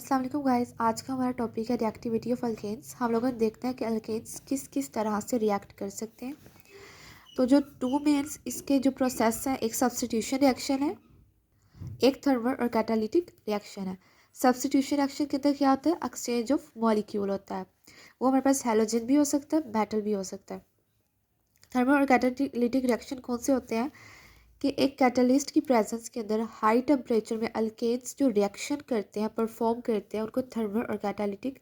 अस्सलाम वालेकुम गाइस। आज का हमारा टॉपिक है रिएक्टिविटी ऑफ अल्केन्स। हम लोग देखते हैं कि अल्केन्स किस किस तरह से रिएक्ट कर सकते हैं। तो जो टू मेन्स इसके जो प्रोसेस है, एक सब्स्टिट्यूशन रिएक्शन है, एक थर्मल और कैटालिटिक रिएक्शन है। सब्स्टिट्यूशन रिएक्शन के अंदर क्या होता है? एक्सचेंज ऑफ मॉलिक्यूल होता है। वो हमारे पास हैलोजन भी हो सकता है, मेटल भी हो सकता है। थर्मल और कैटालिटिक रिएक्शन कौन से होते हैं कि एक कैटलिस्ट की प्रेजेंस के अंदर हाई टेम्परेचर में अल्केन्स जो रिएक्शन करते हैं, परफॉर्म करते हैं, उनको थर्मल और कैटालिटिक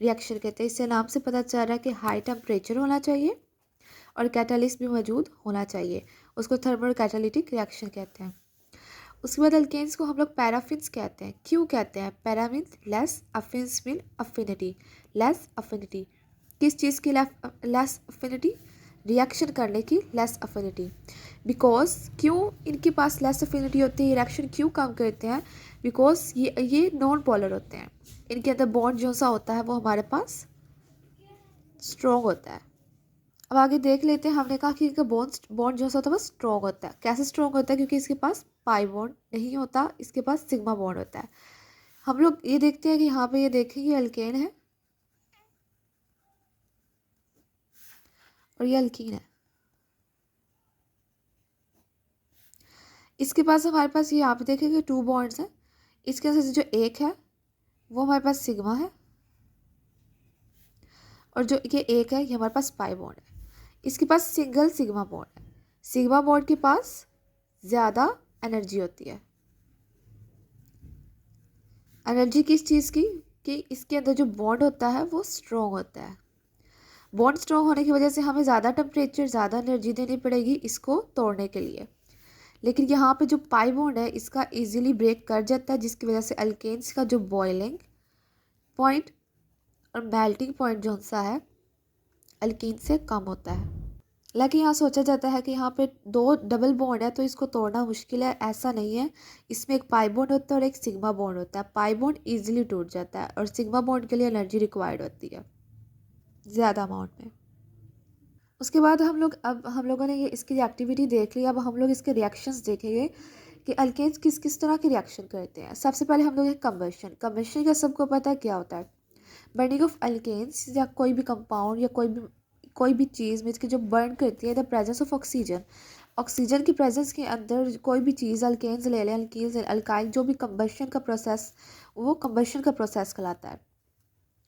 रिएक्शन कहते हैं। इससे नाम से पता चल रहा है कि हाई टेम्परेचर होना चाहिए और कैटलिस्ट भी मौजूद होना चाहिए। उसको थर्मल और कैटालिटिक रिएक्शन कहते हैं। उसके बाद अल्केन्स को हम लोग पैराफिन्स कहते हैं। क्यों कहते हैं? Para means less, affinis mean affinity. Less affinity किस चीज़ की लेस अफिनिटी? रिएक्शन करने की लेस अफिनिटी। बिकॉज क्यों इनके पास लेस अफिनिटी होती है, रिएक्शन क्यों कम करते हैं? बिकॉज ये नॉन पोलर होते हैं। इनके अंदर बॉन्ड जो सा होता है वो हमारे पास स्ट्रॉन्ग होता है। अब आगे देख लेते हैं। हमने कहा कि इनका बॉन्ड जो सा होता है वो स्ट्रॉन्ग होता है। कैसे स्ट्रॉन्ग होता है? क्योंकि इसके पास पाई बॉन्ड नहीं होता, इसके पास सिग्मा बॉन्ड होता है। हम लोग ये देखते हैं कि यहाँ पे ये देखेंगे अल्केन है और ये अल्कीन है। इसके पास हमारे पास ये यहाँ पे देखेंगे टू बॉन्ड्स हैं। इसके अंदर से जो एक है वो हमारे पास सिग्मा है और जो ये एक है ये हमारे पास पाई बॉन्ड है। इसके पास सिंगल सिग्मा बॉन्ड है। सिग्मा बॉन्ड के पास ज़्यादा एनर्जी होती है। एनर्जी किस चीज़ की? कि इसके अंदर जो बॉन्ड होता है वो स्ट्रॉन्ग होता है। बॉन्ड स्ट्रॉन्ग होने की वजह से हमें ज़्यादा टेम्परेचर, ज़्यादा एनर्जी देनी पड़ेगी इसको तोड़ने के लिए। लेकिन यहाँ पे जो पाई बॉन्ड है इसका इजीली ब्रेक कर जाता है, जिसकी वजह से अल्केन्स का जो बॉइलिंग पॉइंट और मेल्टिंग पॉइंट जो सा है अल्कीन से कम होता है। लेकिन यहाँ सोचा जाता है कि यहाँ पे दो डबल बॉन्ड है तो इसको तोड़ना मुश्किल है। ऐसा नहीं है। इसमें एक पाई बॉन्ड होता है और एक सिग्मा बॉन्ड होता है। पाई बॉन्ड इजीली टूट जाता है और सिग्मा बॉन्ड के लिए एनर्जी रिक्वायर्ड होती है ज़्यादा अमाउंट में। उसके बाद हम लोगों ने ये इसकी एक्टिविटी देख ली। अब हम लोग इसके रिएक्शंस देखेंगे कि अल्केन्स किस किस तरह के रिएक्शन करते हैं। सबसे पहले हम लोग एक कम्बशन का सबको पता है क्या होता है। बर्निंग ऑफ अल्केन्स या कोई भी कंपाउंड या कोई भी चीज़ में इसकी जो बर्न करती है the presence of oxygen. Oxygen की प्रेजेंस के अंदर कोई भी चीज़, अल्केन्स ले लें, अल्कीन्स, अल्काइल, जो भी कम्बशन का प्रोसेस, वो कम्बशन का प्रोसेस कहलाता है।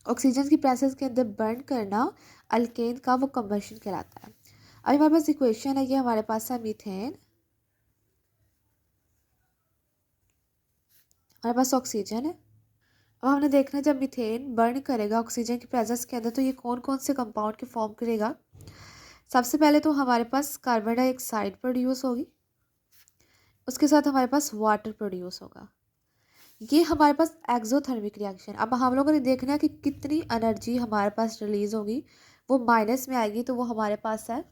ऑक्सीजन की प्रेजेंस के अंदर बर्न करना अल्केन का वो कम्बशन कहलाता है। अभी हमारे पास इक्वेशन है, ये हमारे पास है मीथेन, हमारे पास ऑक्सीजन है। अब हमने देखना है जब मीथेन बर्न करेगा ऑक्सीजन की प्रेजेंस के अंदर तो ये कौन कौन से कंपाउंड के फॉर्म करेगा। सबसे पहले तो हमारे पास कार्बन डाइऑक्साइड प्रोड्यूस होगी, उसके साथ हमारे पास वाटर प्रोड्यूस होगा। ये हमारे पास एक्सोथर्मिक रिएक्शन। अब हम लोगों ने देखना है कि कितनी एनर्जी हमारे पास रिलीज होगी। वो माइनस में आएगी तो वो हमारे पास है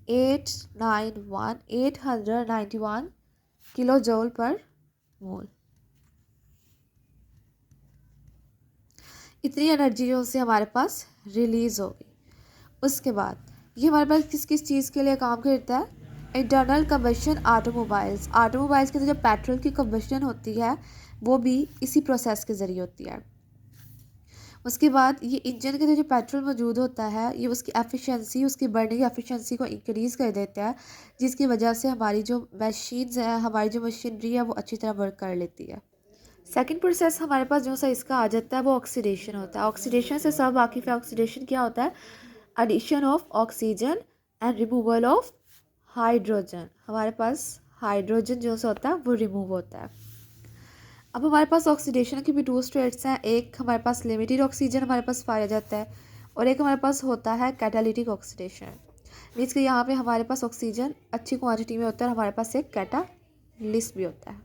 891 किलो जूल पर मोल। इतनी एनर्जी जो से हमारे पास रिलीज होगी। उसके बाद ये हमारे पास किस किस चीज़ के लिए काम करता है? इंटरनल कम्बशन ऑटोमोबाइल्स के अंदर जो पेट्रोल की कम्बशन होती है वो भी इसी प्रोसेस के ज़रिए होती है। उसके बाद ये इंजन के अंदर जो पेट्रोल मौजूद होता है ये उसकी एफिशिएंसी, उसकी बर्निंग एफिशिएंसी को इंक्रीज़ कर देता है, जिसकी वजह से हमारी जो मशीन्स है, हमारी जो मशीनरी है वो अच्छी तरह वर्क कर लेती है। सेकंड प्रोसेस हमारे पास जो सा इसका आ जाता है वो ऑक्सीडेशन होता है। ऑक्सीडेशन से सब वाकिफ़ है। ऑक्सीडेशन क्या होता है? Addition of oxygen and removal of hydrogen. हमारे पास हाइड्रोजन जो सा होता है वो रिमूव होता है। अब हमारे पास ऑक्सीडेशन की भी टू स्टेट्स हैं। एक हमारे पास लिमिटेड ऑक्सीजन हमारे पास पाया जाता है और एक हमारे पास होता है कैटालिटिक ऑक्सीडेशन। मीन्स कि यहाँ पे हमारे पास ऑक्सीजन अच्छी क्वांटिटी में होता है और हमारे पास एक कैटालिस्ट भी होता है,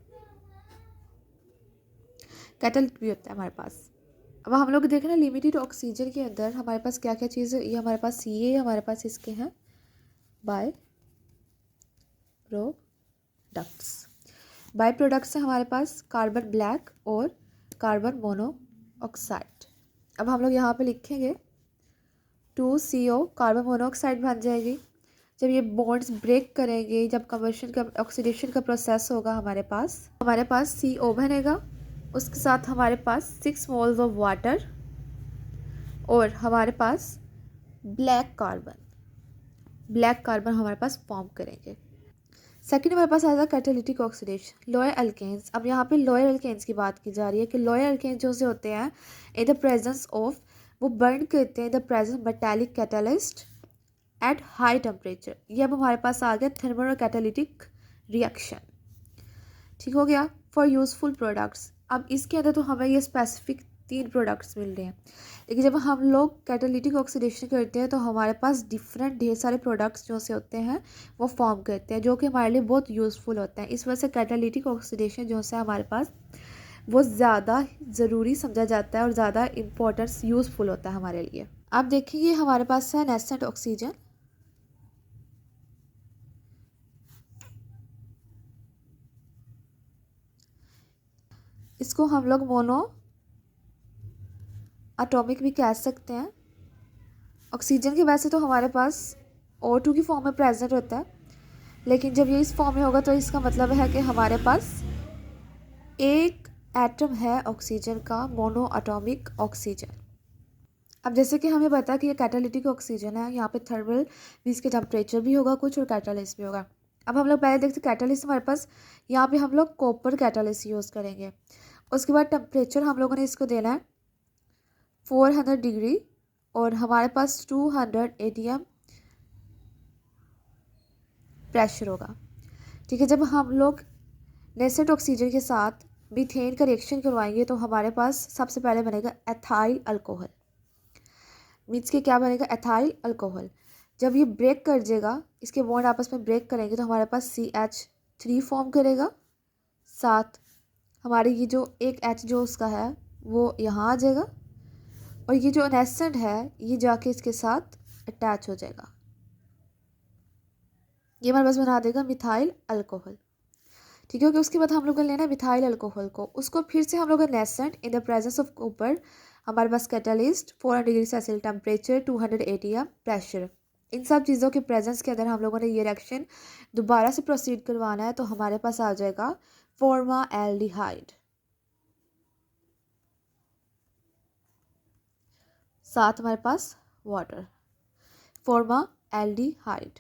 कैटालिस्ट भी होता है हमारे पास। अब हम लोग देखें ना लिमिटेड ऑक्सीजन के अंदर हमारे पास क्या क्या चीज़ है। ये हमारे पास इसके हैं बाय प्रोडक्ट्स। बाय प्रोडक्ट्स है हमारे पास कार्बन ब्लैक और कार्बन मोनोऑक्साइड। अब हम लोग यहाँ पे लिखेंगे 2CO, कार्बन मोनोऑक्साइड बन जाएगी। जब ये बॉन्ड्स ब्रेक करेंगे, जब कन्वर्शन का ऑक्सीडेशन का प्रोसेस होगा हमारे पास CO बनेगा उसके साथ हमारे पास 6 मोल्स ऑफ वाटर और हमारे पास ब्लैक कार्बन हमारे पास फॉर्म करेंगे। सेकेंड हमारे पास आएगा कैटालिटिक ऑक्सीडेशन, लोअर एल्केन्स। अब यहाँ पे लोअर एल्केन्स की बात की जा रही है कि लोअर एल्केन्स जो से होते हैं इन द प्रेजेंस ऑफ, वो बर्न करते हैं इन the presence metallic catalyst at high temperature. ये अब हमारे पास आ गया थर्मल और कैटालिटिक रिएक्शन। ठीक हो गया। फॉर यूजफुल प्रोडक्ट्स, अब इसके अंदर तो हमें ये स्पेसिफिक 3 प्रोडक्ट्स मिल रहे हैं, लेकिन जब हम लोग कैटालिटिक ऑक्सीडेशन करते हैं तो हमारे पास डिफरेंट ढेर सारे प्रोडक्ट्स जो से होते हैं वो फॉर्म करते हैं, जो कि हमारे लिए बहुत यूज़फुल होते हैं। इस वजह से कैटालिटिक ऑक्सीडेशन जो से हमारे पास वो ज़्यादा ज़रूरी समझा जाता है और ज़्यादा इम्पोर्टेंस यूज़फुल होता है हमारे लिए। आप देखिए हमारे पास है नेसेंट ऑक्सीजन। इसको हम लोग मोनो एटॉमिक भी कह सकते हैं। ऑक्सीजन के वैसे तो हमारे पास O2 की फॉर्म में प्रेजेंट होता है, लेकिन जब ये इस फॉर्म में होगा तो इसका मतलब है कि हमारे पास एक एटम है ऑक्सीजन का, मोनो एटॉमिक ऑक्सीजन। अब जैसे कि हमें पता है कि ये कैटालिटिक ऑक्सीजन है, यहाँ पे थर्मल मीन्स के टेम्परेचर भी होगा कुछ और कैटालिस्ट भी होगा। अब हम लोग पहले देखते हैं कैटालिस्ट हमारे पास, यहाँ पे हम लोग कॉपर कैटालिस्ट यूज़ करेंगे। उसके बाद टेम्परेचर हम लोगों ने इसको देना है 400 डिग्री और हमारे पास 200 ATM प्रेशर होगा। ठीक है। जब हम लोग नेसेंट ऑक्सीजन के साथ मीथेन का रिएक्शन करवाएंगे तो हमारे पास सबसे पहले बनेगा एथाइल अल्कोहल। मीन्स के क्या बनेगा, एथाइल अल्कोहल। जब ये ब्रेक कर जाएगा, इसके बॉन्ड आपस में ब्रेक करेंगे तो हमारे पास CH3 फॉर्म करेगा। साथ हमारे ये जो एक H जो उसका है वो यहाँ आ जाएगा और ये जो नेसेंट है ये जाके इसके साथ अटैच हो जाएगा। ये हमारे पास बना देगा मिथाइल अल्कोहल। ठीक है। उसके बाद हम लोग लेना है मिथाइल अल्कोहल को, उसको फिर से हम लोग nascent in the presence of copper, हमारे पास catalyst 400 degree Celsius temperature 200 ATM pressure, इन सब चीज़ों के प्रेजेंस के अंदर हम लोगों ने ये रिएक्शन दोबारा से प्रोसीड करवाना है। तो हमारे पास आ जाएगा फॉर्माल्डिहाइड, साथ हमारे पास वाटर, फॉर्माल्डिहाइड।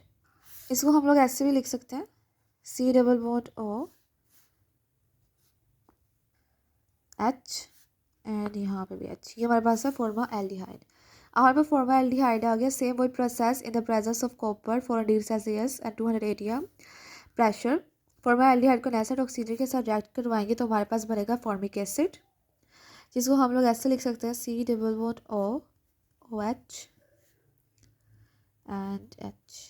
इसको हम लोग ऐसे भी लिख सकते हैं C+O H एंड यहाँ पे भी H। ये हमारे पास है फॉर्माल्डिहाइड। हमारे पास फॉर्माल्डिहाइड आ गया। सेम वही process in the presence of copper 400 degree Celsius and 200 ATM pressure. Formaldehyde को नेसेंट ऑक्सीजन के साथ रिएक्ट करवाएंगे तो हमारे पास बनेगा फॉर्मिक एसिड, जिसको हम लोग ऐसे लिख सकते हैं C+O OH एंड H।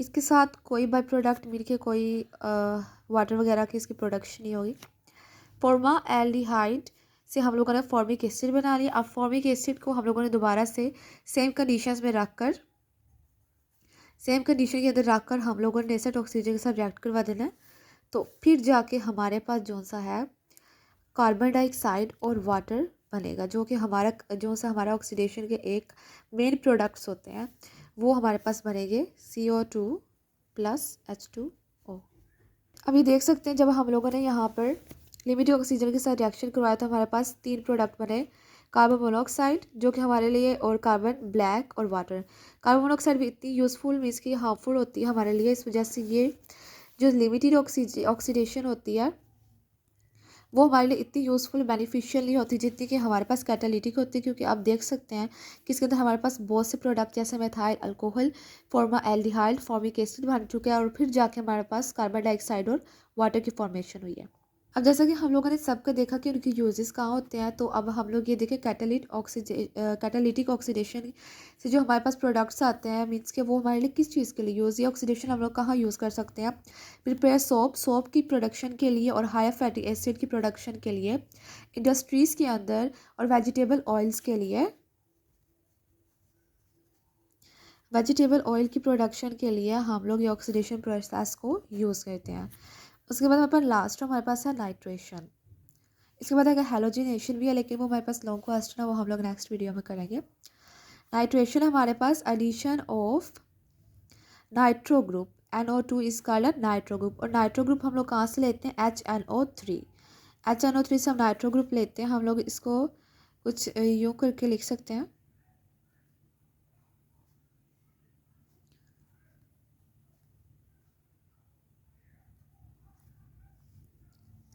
इसके साथ कोई बाई प्रोडक्ट मिल के कोई वाटर वगैरह की इसकी प्रोडक्शन नहीं होगी। फॉर्माल्डिहाइड से हम लोगों ने फॉर्मिक एसिड बना लिया। अब फॉर्मिक एसिड को हम लोगों ने दोबारा से सेम कंडीशंस में रखकर, सेम कंडीशन के अंदर रखकर हम लोगों ने नेसेंट ऑक्सीजन के साथ रिएक्ट करवा देना है। तो फिर जाके हमारे पास जो सा है कार्बन डाइऑक्साइड और वाटर बनेगा, जो कि हमारा ऑक्सीडेशन के एक मेन प्रोडक्ट्स होते हैं, वो हमारे पास बनेंगे CO2 + H2O। अभी देख सकते हैं जब हम लोगों ने यहाँ पर लिमिटेड ऑक्सीजन के साथ रिएक्शन करवाया तो हमारे पास 3 प्रोडक्ट बने, कार्बन मोनोऑक्साइड जो कि हमारे लिए, और कार्बन ब्लैक और वाटर। कार्बन मोनोऑक्साइड भी इतनी यूज़फुल मीन्स कि हार्मफुल होती है हमारे लिए, इस वजह से ये जो लिमिटेड ऑक्सीडेशन होती है वो हमारे लिए इतनी यूज़फुल बेनिफिशियल नहीं होती जितनी कि हमारे पास कैटालिटिक होती है। क्योंकि आप देख सकते हैं कि इसके अंदर हमारे पास बहुत से प्रोडक्ट जैसे methyl alcohol, formaldehyde, formic acid बन चुके हैं और फिर जाके हमारे पास कार्बन डाइऑक्साइड और वाटर की फॉर्मेशन हुई है। अब जैसा कि हम लोगों ने सबका देखा कि उनके यूजेस कहाँ होते हैं, तो अब हम लोग ये देखें कैटालिटिक ऑक्सीडेशन से जो हमारे पास प्रोडक्ट्स आते हैं मीन्स के वो हमारे लिए किस चीज़ के लिए यूज़, ये ऑक्सीडेशन हम लोग कहाँ यूज़ कर सकते हैं। प्रिपेयर सोप की प्रोडक्शन के लिए और हायर फैटी एसिड की प्रोडक्शन के लिए, इंडस्ट्रीज़ के अंदर, और वेजिटेबल ऑयल्स के लिए, वेजिटेबल ऑयल की प्रोडक्शन के लिए हम लोग ये ऑक्सीडेशन प्रोसेस को यूज़ करते हैं। उसके बाद हमारे पास लास्ट हमारे पास है नाइट्रेशन। इसके बाद अगर हैलोजिनेशन भी है, लेकिन वो हमारे पास लॉन्ग क्वेश्चन है, वो हम लोग नेक्स्ट वीडियो में करेंगे। नाइट्रेशन हमारे पास addition of nitro group, NO2 is called nitro group, और नाइट्रो ग्रुप हम लोग कहाँ से लेते हैं, HNO3। HNO3 से हम नाइट्रो ग्रुप लेते हैं, हम लोग इसको कुछ यूँ करके लिख सकते हैं,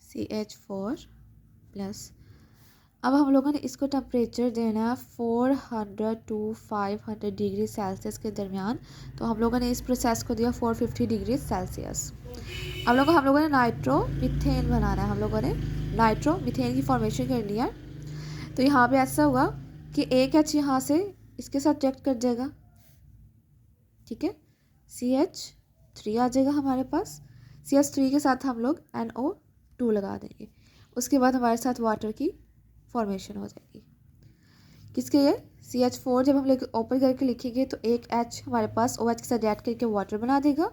CH4 प्लस। अब हम लोगों ने इसको टेम्परेचर देना है 400 टू 500 डिग्री सेल्सियस के दरमियान। तो हम लोगों ने इस प्रोसेस को दिया 450 डिग्री सेल्सियस। हम लोगों ने नाइट्रो मीथेन बनाना है, हम लोगों ने नाइट्रो मीथेन की फॉर्मेशन करनी है। तो यहाँ पे ऐसा होगा कि एक H यहाँ से इसके साथ रिएक्ट कर जाएगा, ठीक है, CH3 आ जाएगा हमारे पास। CH3 के साथ हम लोग NO2 लगा देंगे। उसके बाद हमारे साथ वाटर की फॉर्मेशन हो जाएगी। किसके ये CH4 जब हम लोग ओपन करके लिखेंगे तो एक H हमारे पास OH के साथ रिएक्ट करके वाटर बना देगा,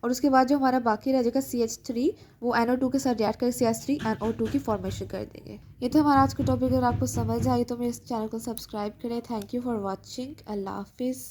और उसके बाद जो हमारा बाकी रह जाएगा CH3 वो NO2 के साथ रिएक्ट करके CH3 NO2 की फॉर्मेशन कर देंगे। ये था हमारा आज का टॉपिक। अगर आपको समझ आई तो मेरे इस चैनल को सब्सक्राइब करें। Thank you for watching. अल्लाह हाफिज़।